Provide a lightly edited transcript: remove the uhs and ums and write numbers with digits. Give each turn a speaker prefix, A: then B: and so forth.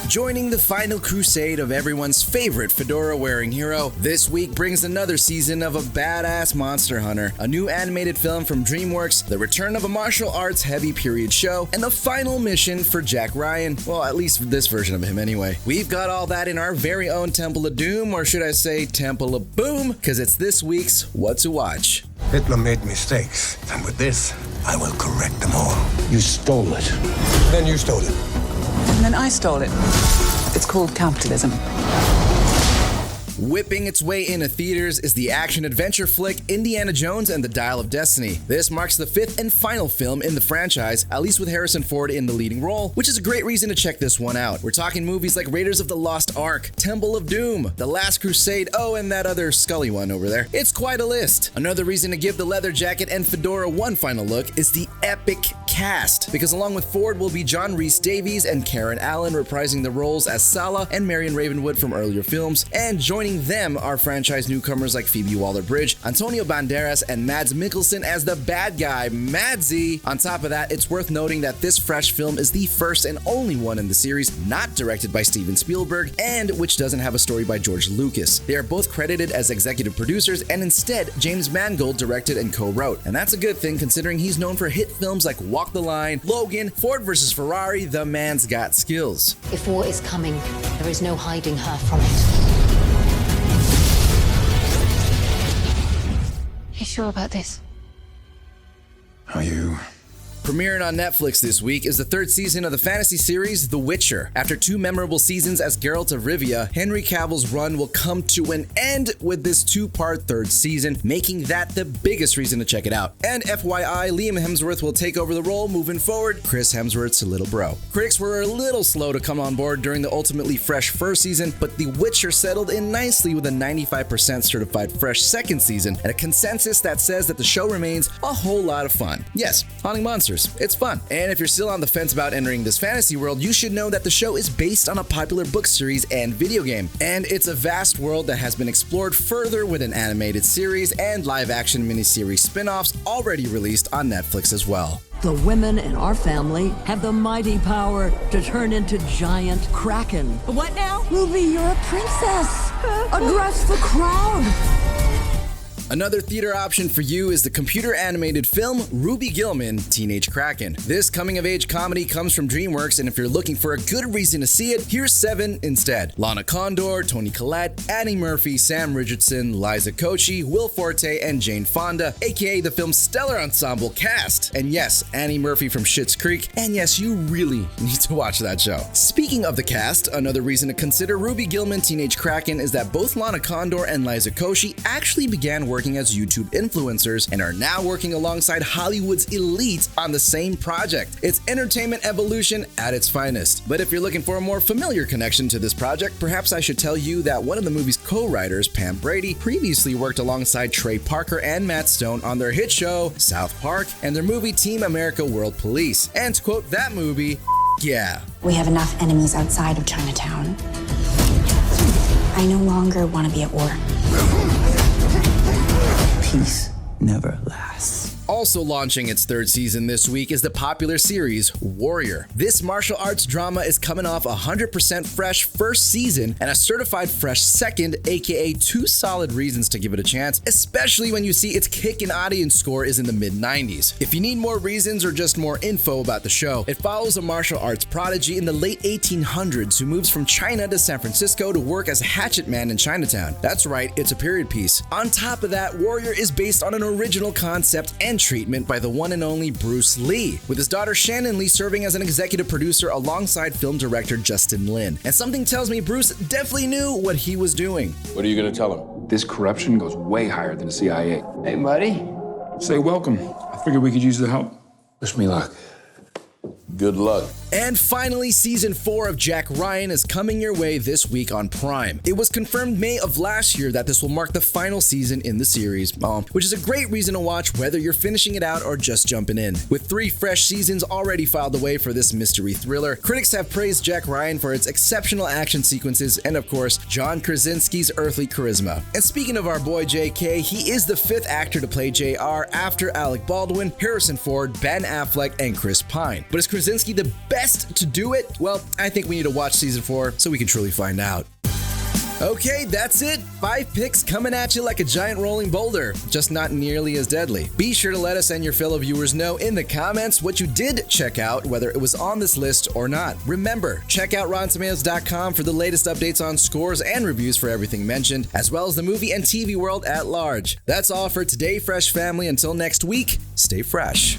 A: Joining the final crusade of everyone's favorite fedora-wearing hero, this week brings another season of a badass monster hunter, a new animated film from DreamWorks, the return of a martial arts heavy period show, and the final mission for Jack Ryan. Well, at least this version of him anyway. We've got all that in our very own Temple of Doom, or should I say Temple of Boom, because it's this week's What to Watch.
B: Hitler made mistakes, and with this, I will correct them all.
C: You stole it.
B: Then you stole it.
D: And then I stole it. It's called capitalism.
A: Whipping its way into theaters is the action-adventure flick Indiana Jones and the Dial of Destiny. This marks the fifth and final film in the franchise, at least with Harrison Ford in the leading role, which is a great reason to check this one out. We're talking movies like Raiders of the Lost Ark, Temple of Doom, The Last Crusade, and that other Scully one over there. It's quite a list. Another reason to give the leather jacket and fedora one final look is the epic cast, because along with Ford will be John Rhys Davies and Karen Allen reprising the roles as Sala and Marion Ravenwood from earlier films, and joining them are franchise newcomers like Phoebe Waller-Bridge, Antonio Banderas, and Mads Mikkelsen as the bad guy, Madsy. On top of that, it's worth noting that this fresh film is the first and only one in the series not directed by Steven Spielberg, and which doesn't have a story by George Lucas. They are both credited as executive producers, and instead, James Mangold directed and co-wrote. And that's a good thing considering he's known for hit films like Walk the Line, Logan, Ford vs. Ferrari, The Man's Got Skills.
E: If war is coming, there is no hiding her from it. You sure about this?
B: Are you?
A: Premiering on Netflix this week is the third season of the fantasy series The Witcher. After two memorable seasons as Geralt of Rivia, Henry Cavill's run will come to an end with this two-part third season, making that the biggest reason to check it out. And FYI, Liam Hemsworth will take over the role moving forward, Chris Hemsworth's little bro. Critics were a little slow to come on board during the ultimately fresh first season, but The Witcher settled in nicely with a 95% certified fresh second season, and a consensus that says that the show remains a whole lot of fun. Yes, haunting monsters. It's fun. And if you're still on the fence about entering this fantasy world, you should know that the show is based on a popular book series and video game. And it's a vast world that has been explored further with an animated series and live-action miniseries spin-offs already released on Netflix as well.
F: The women in our family have the mighty power to turn into giant Kraken.
G: What now?
F: Ruby, you're a princess. Address the crowd.
A: Another theater option for you is the computer-animated film Ruby Gillman, Teenage Kraken. This coming-of-age comedy comes from DreamWorks, and if you're looking for a good reason to see it, here's 7 instead. Lana Condor, Toni Collette, Annie Murphy, Sam Richardson, Liza Koshy, Will Forte, and Jane Fonda, aka the film's stellar ensemble cast. And yes, Annie Murphy from Schitt's Creek, and yes, you really need to watch that show. Speaking of the cast, another reason to consider Ruby Gillman, Teenage Kraken is that both Lana Condor and Liza Koshy actually began working as YouTube influencers and are now working alongside Hollywood's elite on the same project. It's entertainment evolution at its finest. But if you're looking for a more familiar connection to this project, perhaps I should tell you that one of the movie's co-writers, Pam Brady, previously worked alongside Trey Parker and Matt Stone on their hit show, South Park, and their movie Team America World Police. And to quote that movie, yeah.
H: We have enough enemies outside of Chinatown. I no longer want to be at war.
C: Peace never lasts.
A: Also launching its third season this week is the popular series Warrior. This martial arts drama is coming off a 100% fresh first season and a certified fresh second, aka 2 solid reasons to give it a chance, especially when you see its kickin' audience score is in the mid-90s. If you need more reasons or just more info about the show, it follows a martial arts prodigy in the late 1800s who moves from China to San Francisco to work as a hatchet man in Chinatown. That's right, it's a period piece. On top of that, Warrior is based on an original concept and treatment by the one and only Bruce Lee, with his daughter Shannon Lee serving as an executive producer alongside film director Justin Lin. And something tells me Bruce definitely knew what he was doing.
I: What are you gonna tell him?
J: This corruption goes way higher than the CIA.
C: Hey, buddy.
J: Say welcome. I figured we could use the help.
I: Wish me luck. Good luck.
A: And finally, season 4 of Jack Ryan is coming your way this week on Prime. It was confirmed May of last year that this will mark the final season in the series, which is a great reason to watch whether you're finishing it out or just jumping in. With 3 fresh seasons already filed away for this mystery thriller, critics have praised Jack Ryan for its exceptional action sequences and, of course, John Krasinski's earthly charisma. And speaking of our boy JK, he is the 5th actor to play JR after Alec Baldwin, Harrison Ford, Ben Affleck, and Chris Pine. But is Krasinski the best best to do it? Well, I think we need to watch season 4 so we can truly find out. Okay, that's it. 5 picks coming at you like a giant rolling boulder, just not nearly as deadly. Be sure to let us and your fellow viewers know in the comments what you did check out, whether it was on this list or not. Remember, check out RottenTomatoes.com for the latest updates on scores and reviews for everything mentioned, as well as the movie and TV world at large. That's all for today, Fresh Family. Until next week, stay fresh.